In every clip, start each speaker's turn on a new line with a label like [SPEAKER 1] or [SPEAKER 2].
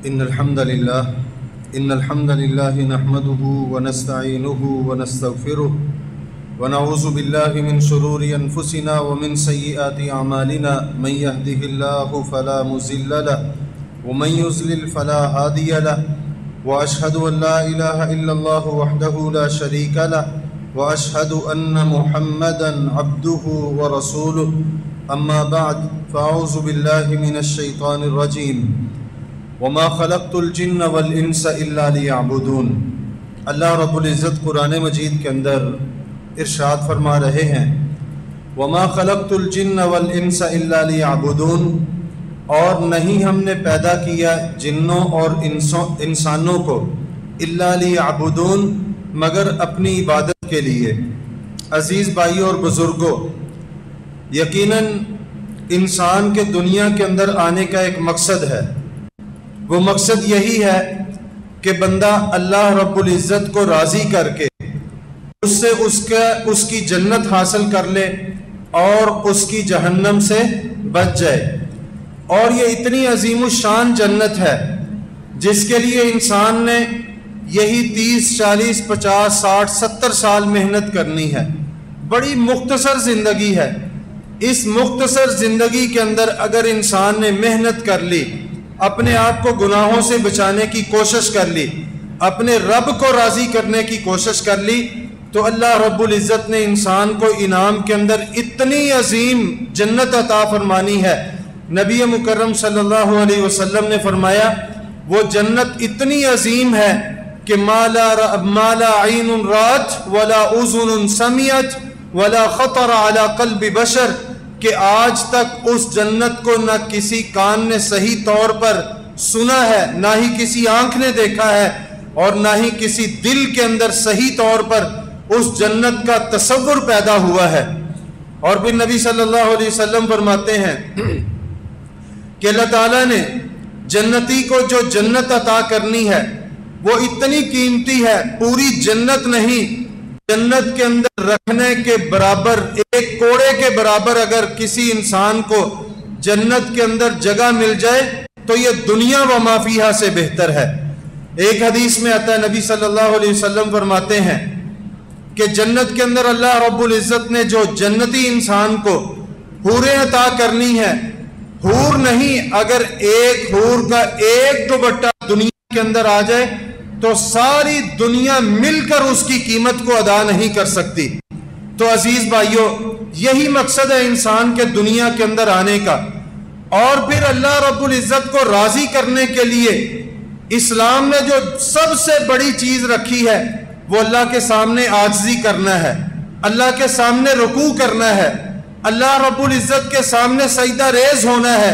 [SPEAKER 1] إن الحمد لله نحمده ونستعينه ونستغفره ونعوذ بالله من شرور أنفسنا ومن سيئات أعمالنا من يهده الله فلا مضل له ومن يضلل فلا هادي له وأشهد أن لا إله إلا الله وحده لا شريك له وأشهد أن محمدا عبده ورسوله أما بعد فأعوذ بالله من الشيطان الرجيم وما خلقت الجن والانس الا ليعبدون۔ اللہ رب العزت قرآن مجید کے اندر ارشاد فرما رہے ہیں وما خلقت الجن والانس الا ليعبدون، اور نہیں ہم نے پیدا کیا جنوں اور انسانوں کو الا ليعبدون مگر اپنی عبادت کے لیے۔ عزیز بھائیوں اور بزرگوں، یقیناً انسان کے دنیا کے اندر آنے کا ایک مقصد ہے، وہ مقصد یہی ہے کہ بندہ اللہ رب العزت کو راضی کر کے اس کی جنت حاصل کر لے اور اس کی جہنم سے بچ جائے۔ اور یہ اتنی عظیم الشان جنت ہے جس کے لیے انسان نے یہی 30 40 50 60 70 سال محنت کرنی ہے۔ بڑی مختصر زندگی ہے۔ اس مختصر زندگی کے اندر اگر انسان نے محنت کر لی، اپنے آپ کو گناہوں سے بچانے کی کوشش کر لی، اپنے رب کو راضی کرنے کی کوشش کر لی، تو اللہ رب العزت نے انسان کو انعام کے اندر اتنی عظیم جنت عطا فرمانی ہے۔ نبی مکرم صلی اللہ علیہ وسلم نے فرمایا وہ جنت اتنی عظیم ہے کہ ما لا عین رات ولا اذن سمعت ولا خطر علی قلب بشر، کہ آج تک اس جنت کو نہ کسی کان نے صحیح طور پر سنا ہے، نہ ہی کسی آنکھ نے دیکھا ہے، اور نہ ہی کسی دل کے اندر صحیح طور پر اس جنت کا تصور پیدا ہوا ہے۔ اور پھر نبی صلی اللہ علیہ وسلم فرماتے ہیں کہ اللہ تعالیٰ نے جنتی کو جو جنت عطا کرنی ہے وہ اتنی قیمتی ہے، پوری جنت نہیں، جنت کے اندر رکھنے کے برابر، ایک کوڑے کے برابر اگر کسی انسان کو جنت کے اندر جگہ مل جائے تو یہ دنیا و ما فیہا سے بہتر ہے۔ ایک حدیث میں آتا ہے، نبی صلی اللہ علیہ وسلم فرماتے ہیں کہ جنت کے اندر اللہ رب العزت نے جو جنتی انسان کو حوریں عطا کرنی ہے، حور نہیں، اگر ایک حور کا ایک دوپٹہ دنیا کے اندر آ جائے تو ساری دنیا مل کر اس کی قیمت کو ادا نہیں کر سکتی۔ تو عزیز بھائیوں، یہی مقصد ہے انسان کے دنیا کے اندر آنے کا۔ اور پھر اللہ رب العزت کو راضی کرنے کے لیے اسلام نے جو سب سے بڑی چیز رکھی ہے وہ اللہ کے سامنے عاجزی کرنا ہے، اللہ کے سامنے رکوع کرنا ہے، اللہ رب العزت کے سامنے سجدہ ریز ہونا ہے،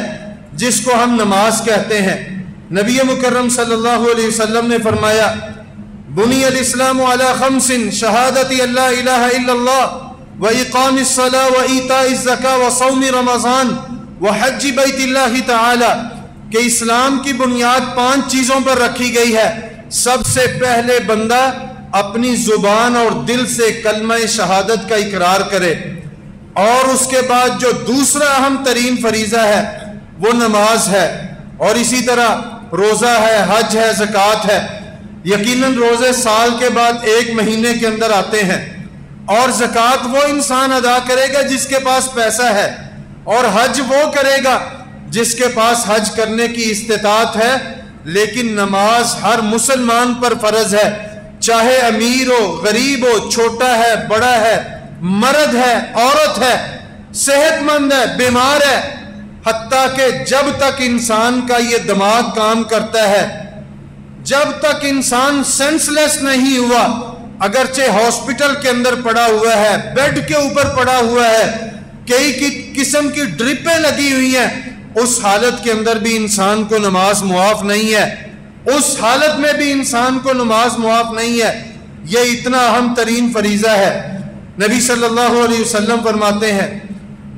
[SPEAKER 1] جس کو ہم نماز کہتے ہیں۔ نبی مکرم صلی اللہ علیہ وسلم نے فرمایا بنی الاسلام علی خمس شہادت اللہ الہ الا اللہ و اقام الصلاۃ و ایتاء الزکاۃ و صوم رمضان و حج بیت اللہ تعالی، کہ اسلام کی بنیاد 5 چیزوں پر رکھی گئی ہے۔ سب سے پہلے بندہ اپنی زبان اور دل سے کلمہ شہادت کا اقرار کرے، اور اس کے بعد جو دوسرا اہم ترین فریضہ ہے وہ نماز ہے، اور اسی طرح روزہ ہے، حج ہے، زکوٰۃ ہے۔ یقیناً روزے سال کے بعد 1 مہینے کے اندر آتے ہیں، اور زکوٰۃ وہ انسان ادا کرے گا جس کے پاس پیسہ ہے، اور حج وہ کرے گا جس کے پاس حج کرنے کی استطاعت ہے۔ لیکن نماز ہر مسلمان پر فرض ہے، چاہے امیر ہو، غریب ہو، چھوٹا ہے، بڑا ہے، مرد ہے، عورت ہے، صحت مند ہے، بیمار ہے، حتیٰ کہ جب تک انسان کا یہ دماغ کام کرتا ہے، جب تک انسان سینس لیس نہیں ہوا، اگرچہ ہاسپٹل کے اندر پڑا ہوا ہے، بیڈ کے اوپر پڑا ہوا ہے، کئی قسم کی ڈرپیں لگی ہوئی ہیں، اس حالت کے اندر بھی انسان کو نماز معاف نہیں ہے، اس حالت میں بھی انسان کو نماز معاف نہیں ہے۔ یہ اتنا اہم ترین فریضہ ہے۔ نبی صلی اللہ علیہ وسلم فرماتے ہیں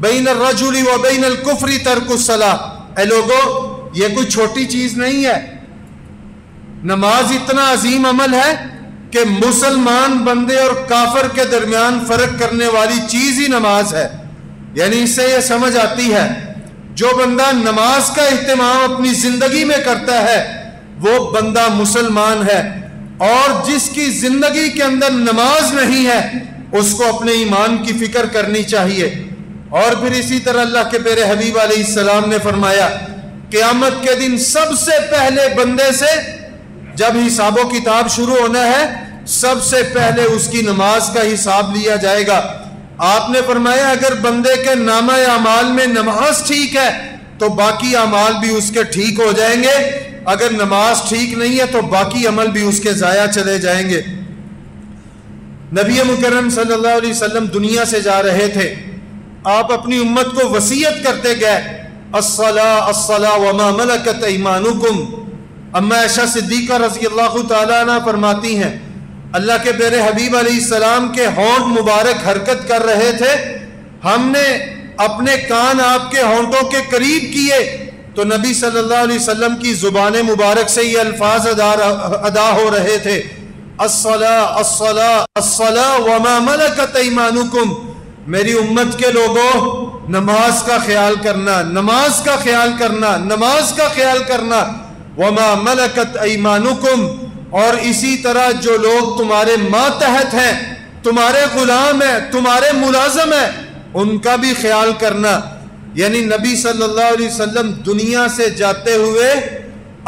[SPEAKER 1] بین الرجل و بین الکفر ترک الصلاۃ، اے لوگو یہ کوئی چھوٹی چیز نہیں ہے، نماز اتنا عظیم عمل ہے کہ مسلمان بندے اور کافر کے درمیان فرق کرنے والی چیز ہی نماز ہے۔ یعنی اس سے یہ سمجھ آتی ہے جو بندہ نماز کا اہتمام اپنی زندگی میں کرتا ہے وہ بندہ مسلمان ہے، اور جس کی زندگی کے اندر نماز نہیں ہے اس کو اپنے ایمان کی فکر کرنی چاہیے۔ اور پھر اسی طرح اللہ کے پیارے حبیب علیہ السلام نے فرمایا قیامت کے دن سب سے پہلے بندے سے جب حساب و کتاب شروع ہونا ہے سب سے پہلے اس کی نماز کا حساب لیا جائے گا۔ آپ نے فرمایا اگر بندے کے نامہ اعمال میں نماز ٹھیک ہے تو باقی اعمال بھی اس کے ٹھیک ہو جائیں گے، اگر نماز ٹھیک نہیں ہے تو باقی عمل بھی اس کے ضائع چلے جائیں گے۔ نبی مکرم صلی اللہ علیہ وسلم دنیا سے جا رہے تھے، آپ اپنی امت کو وصیت کرتے گئے الصلاۃ الصلاۃ وما ملکت ایمانکم۔ اما عائشہ صدیقہ رضی اللہ تعالیٰ عنہ فرماتی ہیں اللہ کے پیارے حبیب علیہ السلام کے ہونٹ مبارک حرکت کر رہے تھے، ہم نے اپنے کان آپ کے ہونٹوں کے قریب کیے تو نبی صلی اللہ علیہ وسلم کی زبان مبارک سے یہ الفاظ ادا ہو رہے تھے الصلاۃ الصلاۃ الصلاۃ وما ملکت ایمانکم۔ میری امت کے لوگوں نماز کا خیال کرنا، نماز کا خیال کرنا، نماز کا خیال کرنا، وما ملکت ایمانکم۔ اور اسی طرح جو لوگ تمہارے ماتحت ہیں، تمہارے غلام ہیں، تمہارے ملازم ہیں، ان کا بھی خیال کرنا۔ یعنی نبی صلی اللہ علیہ وسلم دنیا سے جاتے ہوئے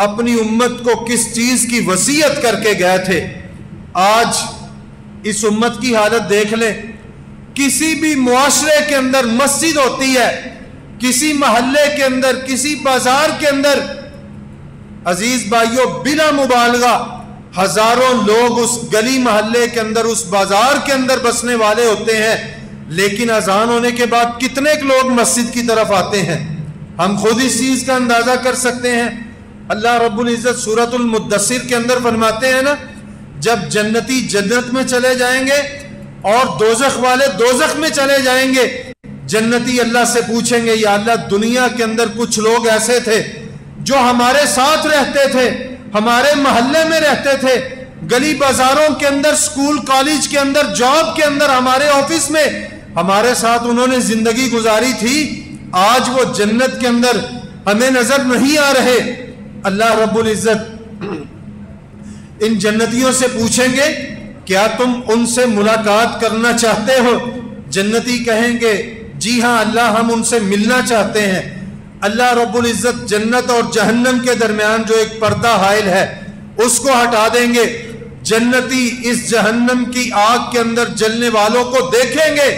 [SPEAKER 1] اپنی امت کو کس چیز کی وصیت کر کے گئے تھے۔ آج اس امت کی حالت دیکھ لیں، کسی بھی معاشرے کے اندر مسجد ہوتی ہے، کسی محلے کے اندر، کسی بازار کے اندر، عزیز بھائیوں بلا مبالغہ ہزاروں لوگ اس گلی محلے کے اندر، اس بازار کے اندر بسنے والے ہوتے ہیں، لیکن اذان ہونے کے بعد کتنے لوگ مسجد کی طرف آتے ہیں؟ ہم خود اس چیز کا اندازہ کر سکتے ہیں۔ اللہ رب العزت سورۃ المدثر کے اندر فرماتے ہیں نا، جب جنتی جنت میں چلے جائیں گے اور دوزخ والے دوزخ میں چلے جائیں گے، جنتی اللہ سے پوچھیں گے یا اللہ دنیا کے اندر کچھ لوگ ایسے تھے جو ہمارے ساتھ رہتے تھے، ہمارے محلے میں رہتے تھے، گلی بازاروں کے اندر، سکول کالج کے اندر، جاب کے اندر، ہمارے آفس میں ہمارے ساتھ انہوں نے زندگی گزاری تھی، آج وہ جنت کے اندر ہمیں نظر نہیں آ رہے۔ اللہ رب العزت ان جنتیوں سے پوچھیں گے کیا تم ان سے ملاقات کرنا چاہتے ہو؟ جنتی کہیں گے جی ہاں اللہ ہم ان سے ملنا چاہتے ہیں۔ اللہ رب العزت جنت اور جہنم کے درمیان جو ایک پردہ حائل ہے اس کو ہٹا دیں گے۔ جنتی اس جہنم کی آگ کے اندر جلنے والوں کو دیکھیں گے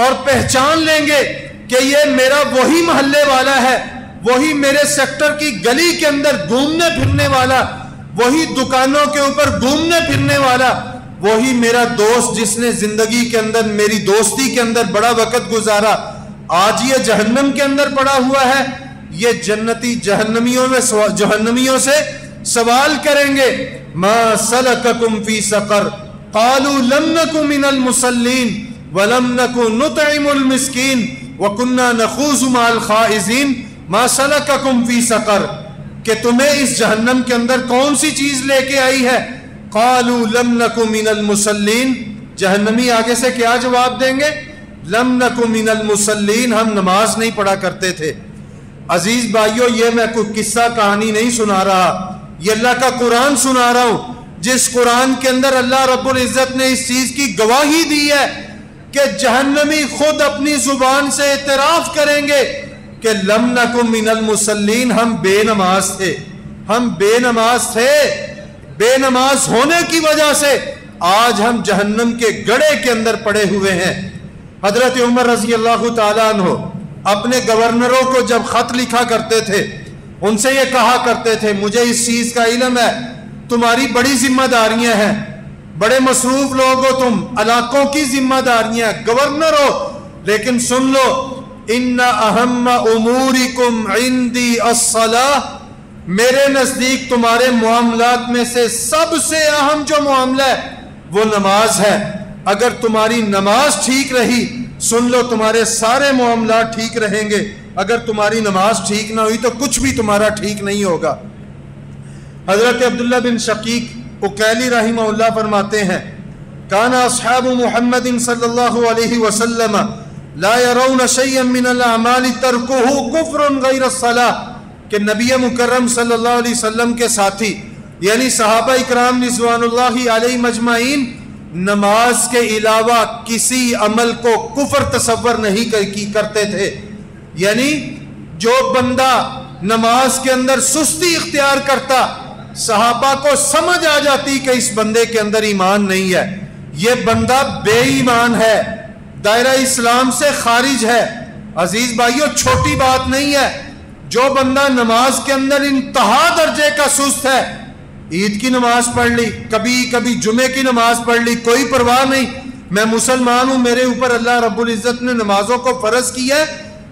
[SPEAKER 1] اور پہچان لیں گے کہ یہ میرا وہی محلے والا ہے، وہی میرے سیکٹر کی گلی کے اندر گھومنے پھرنے والا، وہی دکانوں کے اوپر گھومنے پھرنے والا، وہی میرا دوست جس نے زندگی کے اندر میری دوستی کے اندر بڑا وقت گزارا، آج یہ جہنم کے اندر پڑا ہوا ہے۔ یہ جنتی جہنمیوں سے سوال کریں گے ما سلککم فی سقر قالوا لم نک من المصلین ولم نک نطعم المسکین وکننا نخوض مع الخائضین ما سلککم فی سقر، کہ تمہیں اس جہنم کے اندر کون سی چیز لے کے آئی ہے؟ قالوا لم نک من المصلین، جہنمی آگے سے کیا جواب دیں گے؟ لم نک من المصلین، ہم نماز نہیں پڑھا کرتے تھے۔ عزیز بھائیو یہ میں کوئی قصہ کہانی نہیں سنا رہا، یہ اللہ کا قرآن سنا رہا ہوں، جس قرآن کے اندر اللہ رب العزت نے اس چیز کی گواہی دی ہے کہ جہنمی خود اپنی زبان سے اعتراف کریں گے کہ لم نکن من المصلین، ہم بے نماز تھے، ہم بے نماز تھے، بے نماز ہونے کی وجہ سے آج ہم جہنم کے گڑھے کے اندر پڑے ہوئے ہیں۔ حضرت عمر رضی اللہ تعالیٰ عنہ اپنے گورنروں کو جب خط لکھا کرتے تھے ان سے یہ کہا کرتے تھے مجھے اس چیز کا علم ہے تمہاری بڑی ذمہ داریاں ہیں، بڑے مصروف لوگ ہو تم، علاقوں کی ذمہ داریاں، گورنر ہو، لیکن سن لو ان اہم امورکم عندی الصلاۃ، میرے نزدیک تمہارے معاملات میں سے سب سے اہم جو معاملہ ہے وہ نماز ہے۔ اگر تمہاری نماز ٹھیک رہی سن لو تمہارے سارے معاملات ٹھیک رہیں گے، اگر تمہاری نماز ٹھیک نہ ہوئی تو کچھ بھی تمہارا ٹھیک نہیں ہوگا۔ حضرت عبداللہ بن شقیق عقیلی رحمہ اللہ فرماتے ہیں کان اصحاب محمد صلی اللہ علیہ وسلم لا يرون شيئا من الاعمال تركه كفر غیر الصلاۃ، کہ نبی مکرم صلی اللہ علیہ وسلم کے ساتھی یعنی صحابہ اکرام رضوان اللہ علیہ مجمعین نماز کے علاوہ کسی عمل کو کفر تصور نہیں کرتے تھے. یعنی جو بندہ نماز کے اندر سستی اختیار کرتا، صحابہ کو سمجھ آ جاتی کہ اس بندے کے اندر ایمان نہیں ہے، یہ بندہ بے ایمان ہے، دائرہ اسلام سے خارج ہے. عزیز بھائیو، چھوٹی بات نہیں ہے. جو بندہ نماز کے اندر انتہا درجے کا سست ہے، عید کی نماز پڑھ لی، کبھی کبھی جمعے کی نماز پڑھ لی، کوئی پرواہ نہیں، میں مسلمان ہوں، میرے اوپر اللہ رب العزت نے نمازوں کو فرض کیا ہے.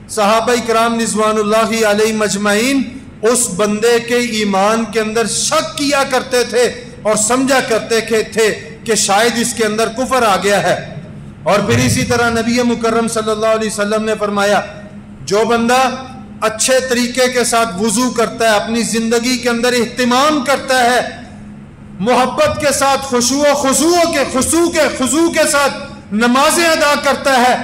[SPEAKER 1] صحابہ اکرام رضوان اللہ علیہ مجمعین اس بندے کے ایمان کے اندر شک کیا کرتے تھے اور سمجھا کرتے تھے کہ شاید اس کے اندر کفر آ گیا ہے. اور پھر اسی طرح نبی مکرم صلی اللہ علیہ وسلم نے فرمایا، جو بندہ اچھے طریقے کے ساتھ وضو کرتا ہے، اپنی زندگی کے اندر اہتمام کرتا ہے، محبت کے ساتھ خضوع کے ساتھ نمازیں ادا کرتا ہے،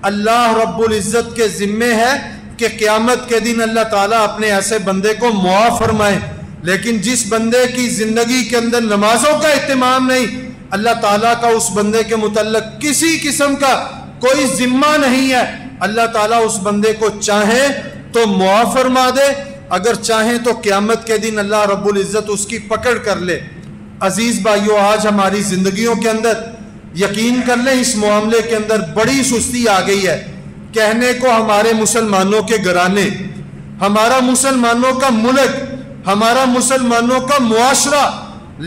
[SPEAKER 1] اللہ رب العزت کے ذمے ہے کہ قیامت کے دن اللہ تعالیٰ اپنے ایسے بندے کو معاف فرمائے. لیکن جس بندے کی زندگی کے اندر نمازوں کا اہتمام نہیں، اللہ تعالیٰ کا اس بندے کے متعلق کسی قسم کا کوئی ذمہ نہیں ہے. اللہ تعالیٰ اس بندے کو چاہے تو معاف فرما دے، اگر چاہیں تو قیامت کے دن اللہ رب العزت اس کی پکڑ کر لے. عزیز بھائیو، آج ہماری زندگیوں کے اندر یقین کر لیں اس معاملے کے اندر بڑی سستی آ گئی ہے. کہنے کو ہمارے مسلمانوں کے گھرانے، ہمارا مسلمانوں کا ملک، ہمارا مسلمانوں کا معاشرہ،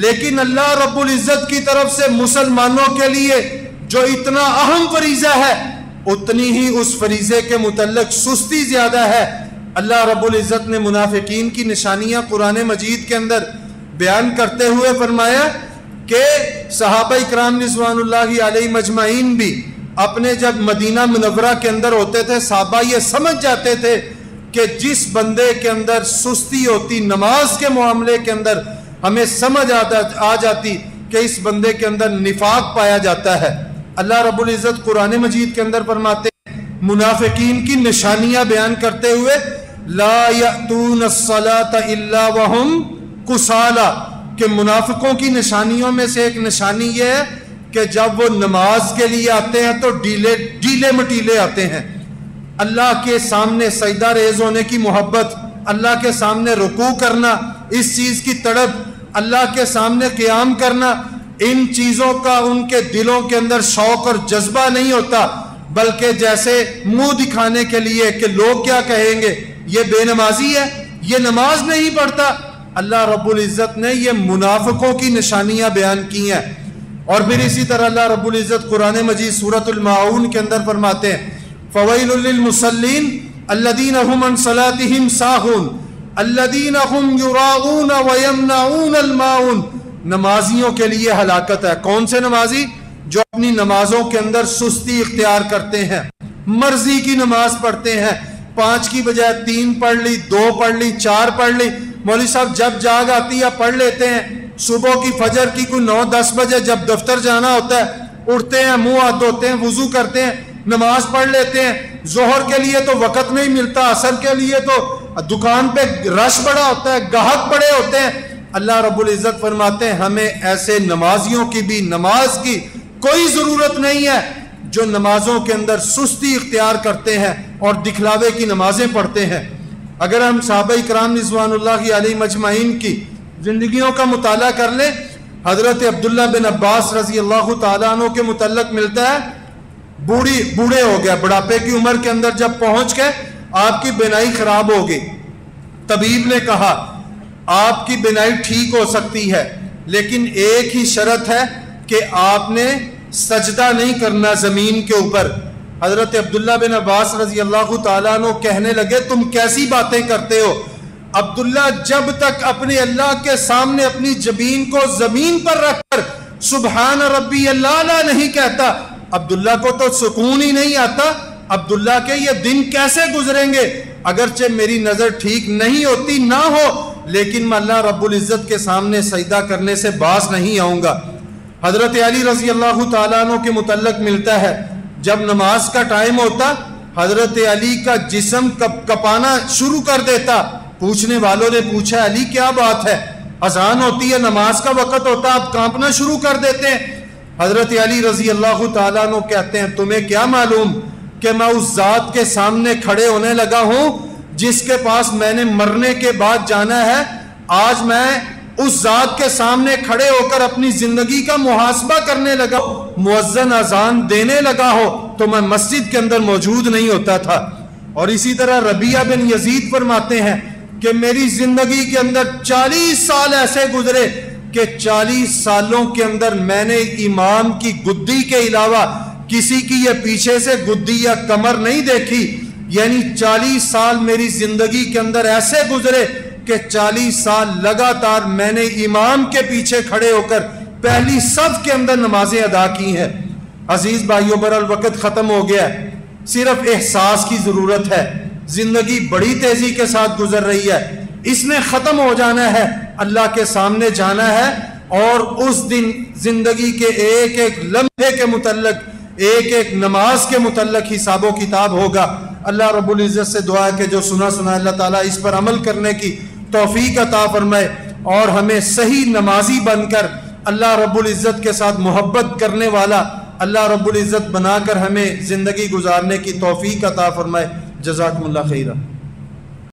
[SPEAKER 1] لیکن اللہ رب العزت کی طرف سے مسلمانوں کے لیے جو اتنا اہم فریضہ ہے، اتنی ہی اس فریضے کے متعلق سستی زیادہ ہے. اللہ رب العزت نے منافقین کی نشانیاں قرآن مجید کے اندر بیان کرتے ہوئے فرمایا کہ صحابہ اکرام رضوان اللہ علیہ مجمعین بھی اپنے جب مدینہ منورہ کے اندر ہوتے تھے، صحابہ یہ سمجھ جاتے تھے کہ جس بندے کے اندر سستی ہوتی نماز کے معاملے کے اندر، ہمیں سمجھ آ جاتی کہ اس بندے کے اندر نفاق پایا جاتا ہے. اللہ رب العزت قرآن مجید کے اندر فرماتے ہیں، منافقین کی نشانیاں بیان کرتے ہوئے، لا یأتون الصلاۃ الا وہم کسالی، کہ منافقوں کی نشانیوں میں سے ایک نشانی یہ ہے کہ جب وہ نماز کے لیے آتے ہیں تو ڈھیلے مٹیلے آتے ہیں. اللہ کے سامنے سجدہ ریز ہونے کی محبت، اللہ کے سامنے رکوع کرنا، اس چیز کی تڑپ، اللہ کے سامنے قیام کرنا، ان چیزوں کا ان کے دلوں کے اندر شوق اور جذبہ نہیں ہوتا، بلکہ جیسے منہ دکھانے کے لیے کہ لوگ کیا کہیں گے، یہ بے نمازی ہے، یہ نماز نہیں پڑھتا. اللہ رب العزت نے یہ منافقوں کی نشانیاں بیان کی ہیں. اور پھر اسی طرح اللہ رب العزت قرآن مجید سورۃ الماعون کے اندر فرماتے ہیں، فَوَيْلٌ لِّلْمُصَلِّينَ الَّذِينَ هُمْ عَنْ صَلَاتِهِمْ سَاهُونَ الَّذِينَ هُمْ يُرَاءُونَ وَيَمْنَعُونَ الْمَاعُونَ. نمازیوں کے لیے ہلاکت ہے. کون سے نمازی؟ جو اپنی نمازوں کے اندر سستی اختیار کرتے ہیں، مرضی کی نماز پڑھتے ہیں، 5 کی بجائے 3 پڑھ لی، 2 پڑھ لی، 4 پڑھ لی. مولوی صاحب جب جاگ آتی ہے پڑھ لیتے ہیں. صبح کی فجر کی کوئی 9-10 بجے جب دفتر جانا ہوتا ہے، اٹھتے ہیں، منہ ہاتھ دھوتے ہیں، وضو کرتے ہیں، نماز پڑھ لیتے ہیں. ظہر کے لیے تو وقت نہیں ملتا، عصر کے لیے تو دکان پہ رش بڑا ہوتا ہے، گاہک بڑے ہوتے ہیں. اللہ رب العزت فرماتے ہیں ہمیں ایسے نمازیوں کی بھی نماز کی کوئی ضرورت نہیں ہے جو نمازوں کے اندر سستی اختیار کرتے ہیں اور دکھلاوے کی نمازیں پڑھتے ہیں. اگر ہم صحابہ اکرام رضوان اللہ علیہ مجمعین کی زندگیوں کا مطالعہ کر لیں، حضرت عبداللہ بن عباس رضی اللہ تعالیٰ عنہ کے متعلق ملتا ہے، بوڑھے ہو گیا، بڑھاپے کی عمر کے اندر جب پہنچ گئے، آپ کی بینائی خراب ہو گئی. طبیب نے کہا آپ کی بینائی ٹھیک ہو سکتی ہے، لیکن ایک ہی شرط ہے کہ آپ نے سجدہ نہیں کرنا زمین کے اوپر. حضرت عبداللہ بن عباس رضی اللہ تعالیٰ عنہ کہنے لگے تم کیسی باتیں کرتے ہو؟ عبداللہ جب تک اپنے اللہ کے سامنے اپنی جبین کو زمین پر رکھ کر سبحان ربی اللہ نہیں کہتا، عبداللہ کو تو سکون ہی نہیں آتا. عبداللہ کے یہ دن کیسے گزریں گے؟ اگرچہ میری نظر ٹھیک نہیں ہوتی نہ ہو، لیکن میں اللہ رب العزت کے سامنے سجدہ کرنے سے باز نہیں آؤں گا. حضرت علی رضی اللہ تعالیٰ عنہ کے متعلق ملتا ہے جب نماز کا ٹائم ہوتا، حضرت علی کا جسم کپانا شروع کر دیتا. پوچھنے والوں نے پوچھا علی کیا بات ہے؟ اذان ہوتی ہے، نماز کا وقت ہوتا ہے، آپ کانپنا شروع کر دیتے ہیں۔ حضرت علی رضی اللہ تعالیٰ عنہ کہتے ہیں تمہیں کیا معلوم کہ میں اس ذات کے سامنے کھڑے ہونے لگا ہوں جس کے پاس میں نے مرنے کے بعد جانا ہے۔ آج میں اس ذات کے سامنے کھڑے ہو کر اپنی زندگی کا محاسبہ کرنے لگا، مؤذن اذان دینے لگا ہو تو میں مسجد کے اندر موجود نہیں ہوتا تھا۔ اور اسی طرح ربیعہ بن یزید فرماتے ہیں کہ میری زندگی کے اندر 40 سال ایسے گزرے کہ 40 سالوں کے اندر میں نے امام کی گدی کے علاوہ کسی کی یہ پیچھے سے گدی یا کمر نہیں دیکھی۔ یعنی 40 سال میری زندگی کے اندر ایسے گزرے کہ 40 سال لگاتار میں نے امام کے پیچھے کھڑے ہو کر پہلی صف کے اندر نمازیں ادا کی ہیں۔ عزیز بھائیو، برال وقت ختم ہو گیا ہے، صرف احساس کی ضرورت ہے۔ زندگی بڑی تیزی کے ساتھ گزر رہی ہے، اس نے ختم ہو جانا ہے، اللہ کے سامنے جانا ہے، اور اس دن زندگی کے ایک ایک لمحے کے متعلق، ایک ایک نماز کے متعلق حساب و کتاب ہوگا۔ اللہ رب العزت سے دعا ہے کہ جو سنا اللہ تعالیٰ اس پر عمل کرنے کی توفیق عطا فرمائے، اور ہمیں صحیح نمازی بن کر اللہ رب العزت کے ساتھ محبت کرنے والا اللہ رب العزت بنا کر ہمیں زندگی گزارنے کی توفیق عطا فرمائے۔ جزاکم اللہ خیرہ۔